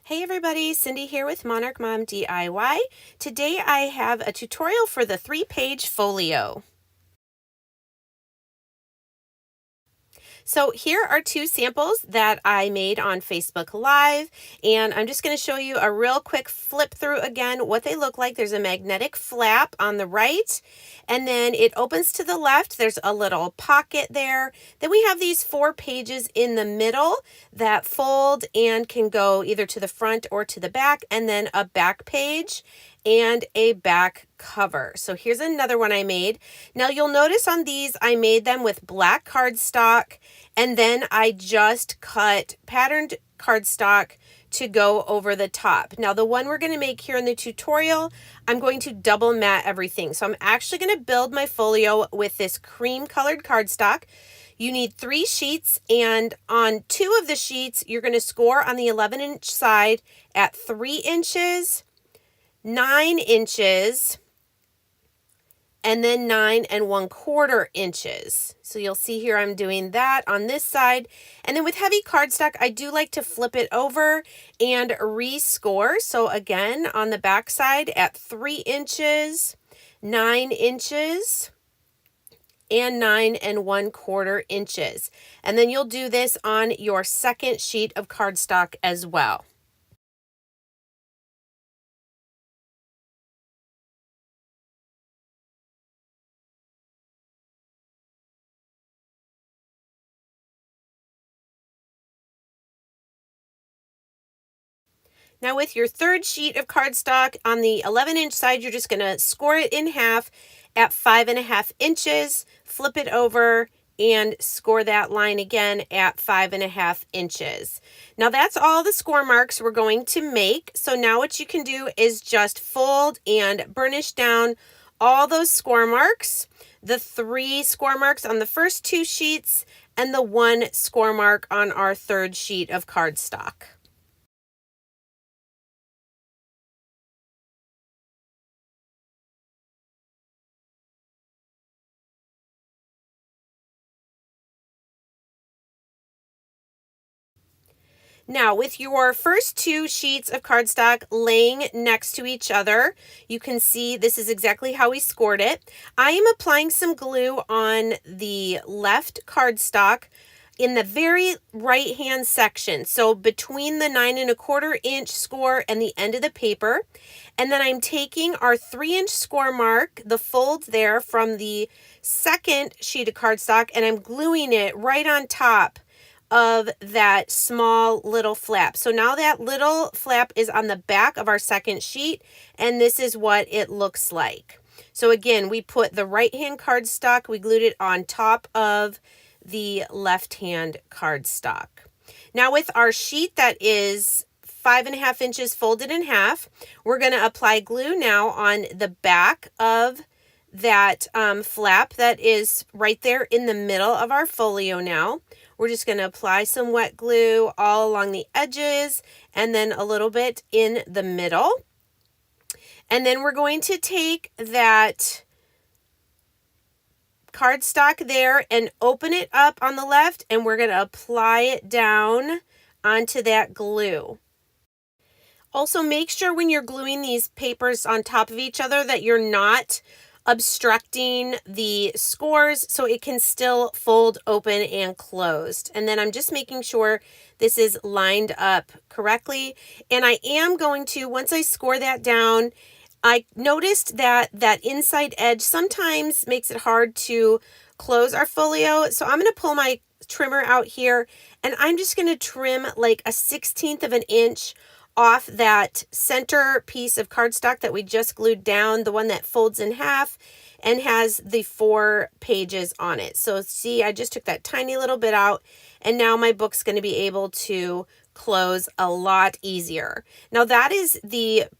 Hey everybody, Cindy here with Monarch Mom DIY. Today I have a tutorial for the 3-page folio. So here are two samples that I made on Facebook Live, and I'm just going to show you a real quick flip through again what they look like. There's a magnetic flap on the right, and then it opens to the left. There's a little pocket there. Then we have these 4 pages in the middle that fold and can go either to the front or to the back, and then a back page and a back cover. So here's another one I made. Now you'll notice on these I made them with black cardstock, and then I just cut patterned cardstock to go over the top. Now the one we're going to make here in the tutorial, I'm going to double mat everything. So I'm actually going to build my folio with this cream colored cardstock. You need 3 sheets, and on 2 of the sheets you're going to score on the 11-inch side at 3 inches, 9 inches, and then 9 1/4 inches. So you'll see here I'm doing that on this side. And then with heavy cardstock, I do like to flip it over and rescore. So again, on the back side at 3 inches, 9 inches, and 9 1/4 inches. And then you'll do this on your second sheet of cardstock as well. Now with your third sheet of cardstock on the 11-inch side, you're just going to score it in half at 5.5 inches, flip it over, and score that line again at 5.5 inches. Now that's all the score marks we're going to make. So now what you can do is just fold and burnish down all those score marks, the 3 score marks on the first 2 sheets, and the 1 score mark on our third sheet of cardstock. Now, with your first 2 sheets of cardstock laying next to each other, you can see this is exactly how we scored it. I am applying some glue on the left cardstock in the very right hand section, so between the 9 1/4 inch score and the end of the paper. And then I'm taking our 3-inch score mark, the fold there from the second sheet of cardstock, and I'm gluing it right on top of that small little flap. So now that little flap is on the back of our second sheet, and this is what it looks like. So again, we put the right hand cardstock, we glued it on top of the left hand cardstock. Now with our sheet that is 5.5 inches folded in half, we're going to apply glue now on the back of that flap that is right there in the middle of our folio now. We're just going to apply some wet glue all along the edges and then a little bit in the middle. And then we're going to take that cardstock there and open it up on the left, and we're going to apply it down onto that glue. Also, make sure when you're gluing these papers on top of each other that you're not obstructing the scores so it can still fold open and closed. And then I'm just making sure this is lined up correctly. And I am going to, once I score that down, I noticed that that inside edge sometimes makes it hard to close our folio. So I'm going to pull my trimmer out here, and I'm just going to trim like a 1/16 of an inch off that center piece of cardstock that we just glued down, the one that folds in half and has the 4 pages on it. So see, I just took that tiny little bit out, and now my book's going to be able to close a lot easier. Now that is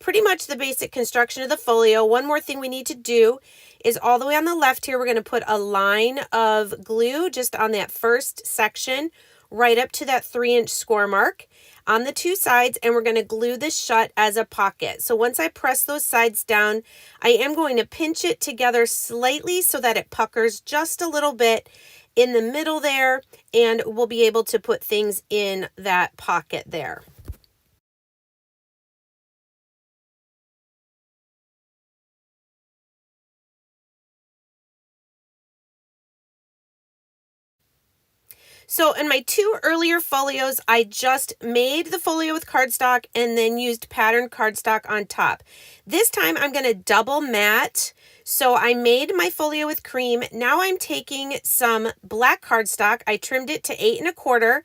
pretty much the basic construction of the folio. One more thing we need to do is all the way on the left here, we're going to put a line of glue just on that first section right up to that 3-inch score mark on the 2 sides, and we're going to glue this shut as a pocket. So once I press those sides down, I am going to pinch it together slightly so that it puckers just a little bit in the middle there, and we'll be able to put things in that pocket there. So in my two earlier folios, I just made the folio with cardstock and then used patterned cardstock on top. This time I'm going to double mat. So I made my folio with cream. Now I'm taking some black cardstock. I trimmed it to 8 1/4,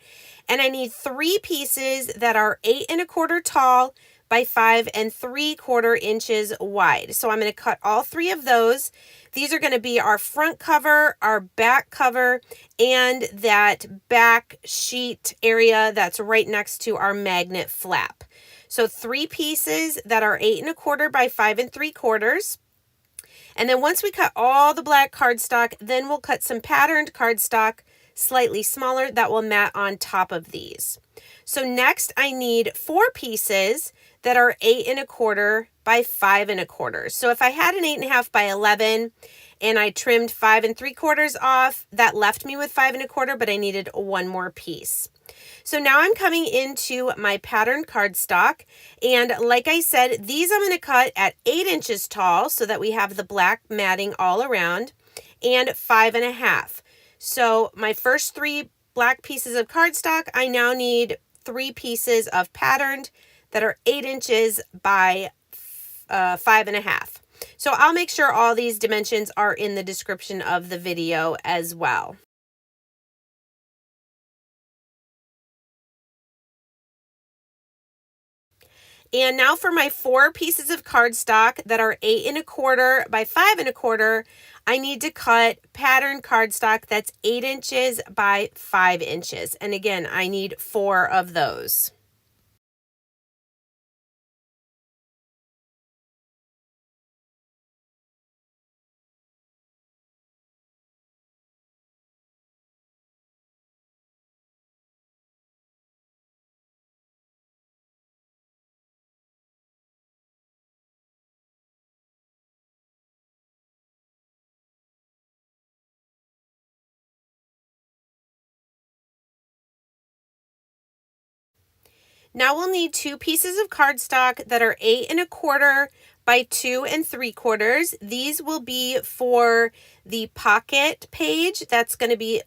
and I need 3 pieces that are 8 1/4 tall by 5 3/4 inches wide. So I'm going to cut all 3 of those. These are going to be our front cover, our back cover, and that back sheet area that's right next to our magnet flap. So 3 pieces that are 8 1/4 by 5 3/4. And then once we cut all the black cardstock, then we'll cut some patterned cardstock slightly smaller that will mat on top of these. So next I need 4 pieces that are 8 1/4 by 5 1/4. So if I had an 8 1/2 by 11 and I trimmed 5 3/4 off, that left me with 5 1/4, but I needed one more piece. So now I'm coming into my patterned cardstock, and like I said, these I'm going to cut at 8 inches tall so that we have the black matting all around, and 5 1/2. So my first 3 black pieces of cardstock, I now need 3 pieces of patterned that are 8 inches by 5 1/2. So I'll make sure all these dimensions are in the description of the video as well. And now for my 4 pieces of cardstock that are 8 1/4 by 5 1/4, I need to cut patterned cardstock that's 8 inches by 5 inches. And again, I need 4 of those. Now we'll need 2 pieces of cardstock that are 8 1/4 by 2 3/4. These will be for the pocket page. That's going to be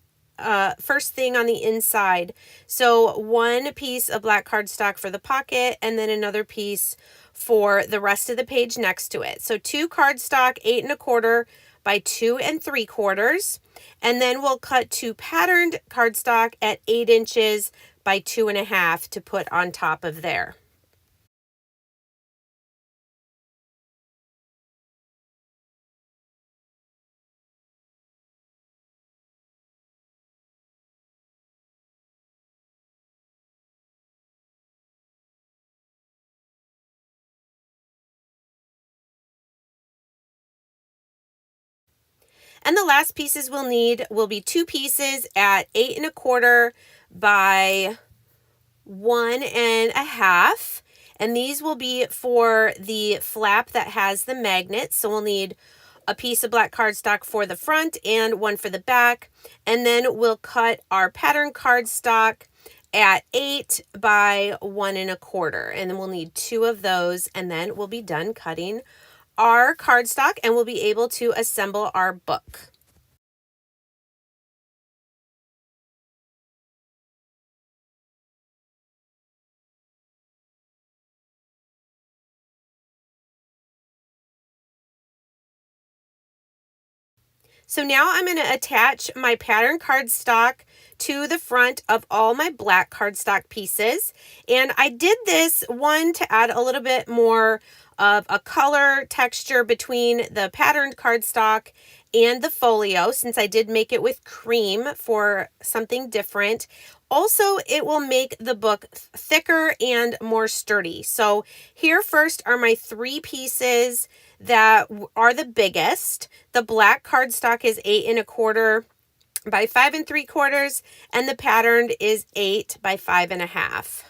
first thing on the inside. So 1 piece of black cardstock for the pocket, and then another piece for the rest of the page next to it. So 2 cardstock 8 1/4 by 2 3/4. And then we'll cut 2 patterned cardstock at 8 inches by 2 1/2 to put on top of there. And the last pieces we'll need will be 2 pieces at 8 1/4 by 1 1/2. And these will be for the flap that has the magnet. So we'll need a piece of black cardstock for the front and one for the back. And then we'll cut our pattern cardstock at 8 by 1 1/4. And then we'll need 2 of those, and then we'll be done cutting our cardstock and we'll be able to assemble our book. So now I'm going to attach my pattern cardstock to the front of all my black cardstock pieces. And I did this one to add a little bit more of a color texture between the patterned cardstock and the folio, since I did make it with cream for something different. Also, it will make the book thicker and more sturdy. So here first are my 3 pieces that are the biggest. The black cardstock is 8 1/4 by 5 3/4, and the patterned is 8 by 5 1/2.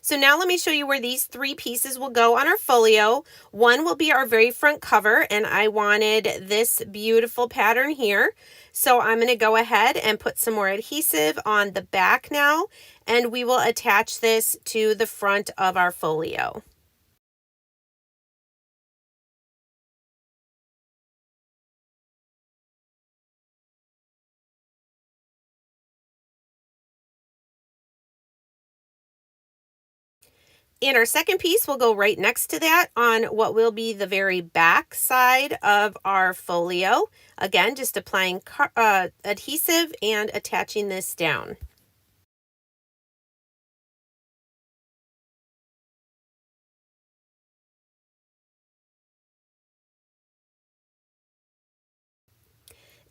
So now let me show you where these 3 pieces will go on our folio. One will be our very front cover, and I wanted this beautiful pattern here. So I'm going to go ahead and put some more adhesive on the back now, and we will attach this to the front of our folio. And our second piece will go right next to that on what will be the very back side of our folio. Again, just applying adhesive and attaching this down.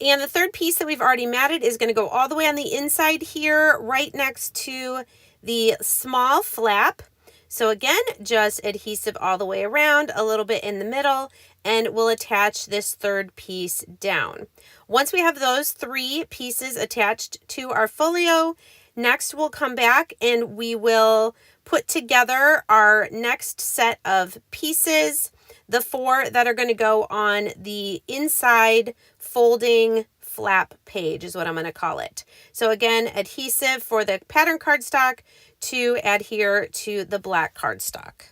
And the third piece that we've already matted is going to go all the way on the inside here, right next to the small flap. So again, just adhesive all the way around, a little bit in the middle, and we'll attach this third piece down. Once we have those 3 pieces attached to our folio, next we'll come back and we will put together our next set of pieces, the 4 that are going to go on the inside folding flap page is what I'm going to call it. So again, adhesive for the pattern cardstock to adhere to the black cardstock.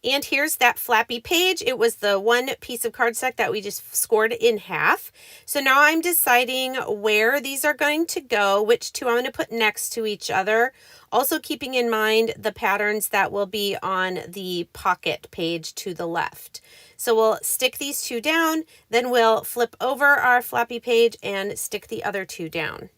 And here's that flappy page. It was the one piece of cardstock that we just scored in half. So now I'm deciding where these are going to go, which 2 I'm going to put next to each other. Also keeping in mind the patterns that will be on the pocket page to the left. So we'll stick these 2 down, then we'll flip over our flappy page and stick the other 2 down.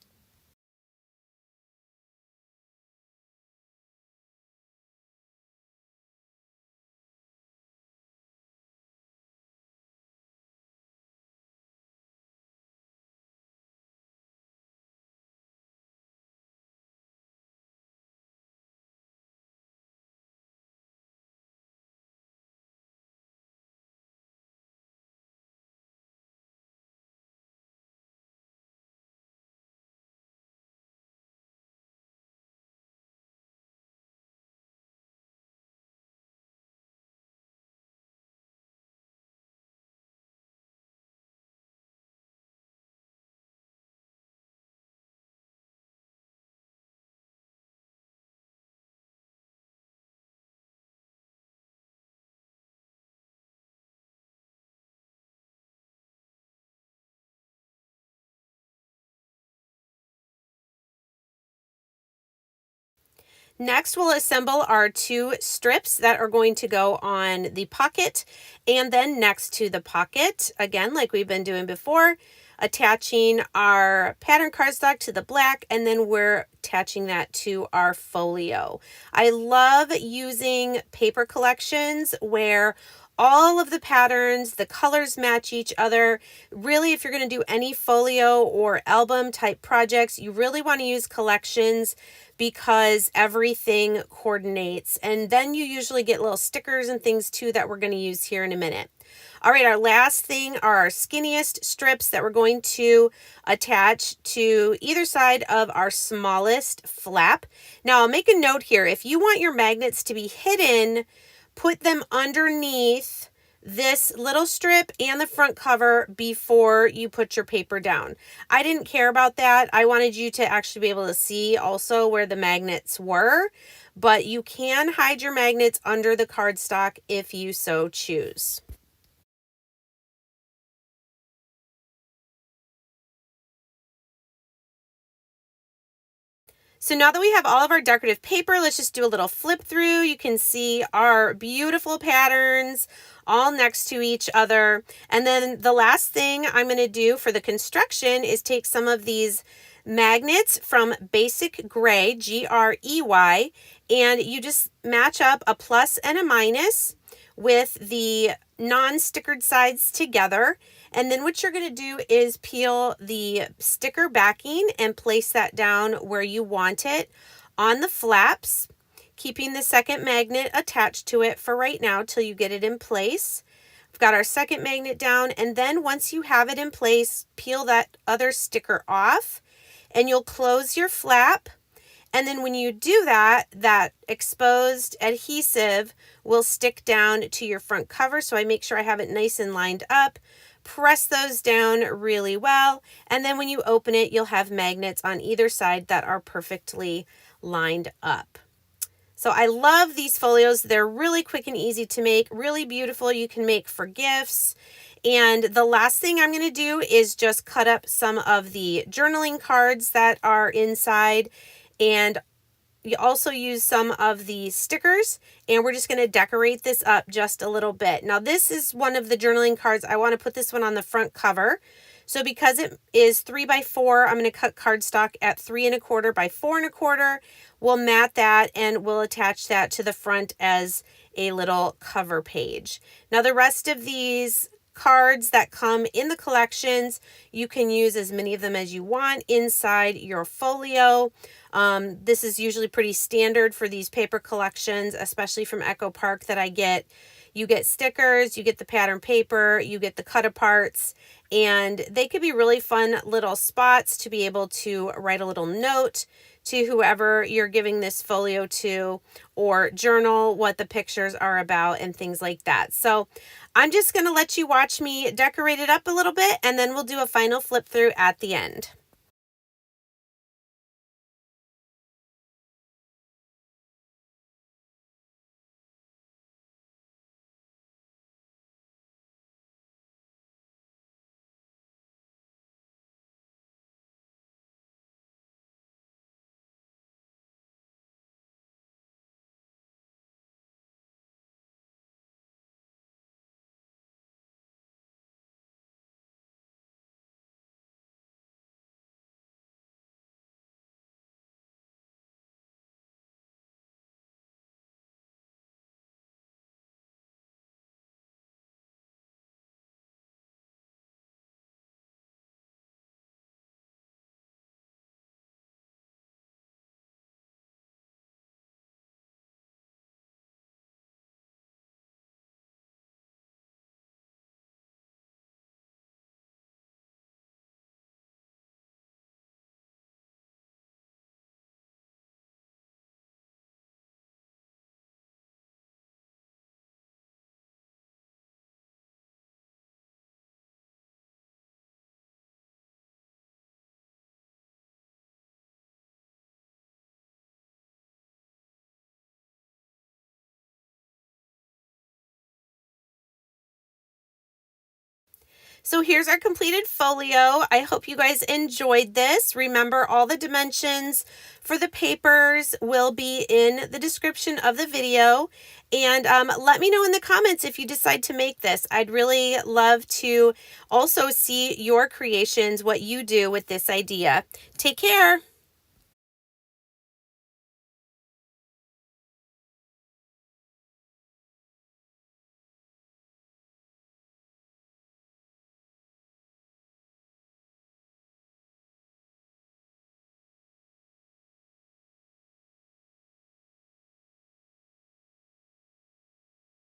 Next, we'll assemble our 2 strips that are going to go on the pocket and then next to the pocket, again, like we've been doing before, attaching our pattern cardstock to the black, and then we're attaching that to our folio. I love using paper collections where all of the patterns, the colors match each other. Really, if you're going to do any folio or album type projects, you really want to use collections because everything coordinates. And then you usually get little stickers and things too that we're going to use here in a minute. All right, our last thing are our skinniest strips that we're going to attach to either side of our smallest flap. Now, I'll make a note here. If you want your magnets to be hidden, put them underneath this little strip and the front cover before you put your paper down. I didn't care about that. I wanted you to actually be able to see also where the magnets were, but you can hide your magnets under the cardstock if you so choose. So now that we have all of our decorative paper, let's just do a little flip through. You can see our beautiful patterns all next to each other. And then the last thing I'm going to do for the construction is take some of these magnets from Basic Gray, Grey, and you just match up a plus and a minus with the non-stickered sides together. And then what you're going to do is peel the sticker backing and place that down where you want it on the flaps, keeping the second magnet attached to it for right now till you get it in place. We've got our second magnet down, and then once you have it in place, peel that other sticker off and you'll close your flap. And then when you do that, that exposed adhesive will stick down to your front cover. So I make sure I have it nice and lined up. Press those down really well. And then when you open it, you'll have magnets on either side that are perfectly lined up. So I love these folios. They're really quick and easy to make, really beautiful. You can make for gifts. And the last thing I'm going to do is just cut up some of the journaling cards that are inside, and you also use some of the stickers, and we're just going to decorate this up just a little bit. Now this is one of the journaling cards. I want to put this one on the front cover. So because it is 3x4, I'm going to cut cardstock at 3 1/4 by 4 1/4. We'll mat that and we'll attach that to the front as a little cover page. Now the rest of these cards that come in the collections, you can use as many of them as you want inside your folio. This is usually pretty standard for these paper collections, especially from Echo Park that I get. You get stickers, you get the pattern paper, you get the cut aparts, and they could be really fun little spots to be able to write a little note to whoever you're giving this folio to, or journal what the pictures are about and things like that. So I'm just going to let you watch me decorate it up a little bit, and then we'll do a final flip through at the end. So here's our completed folio. I hope you guys enjoyed this. Remember, all the dimensions for the papers will be in the description of the video. And let me know in the comments if you decide to make this. I'd really love to also see your creations, what you do with this idea. Take care.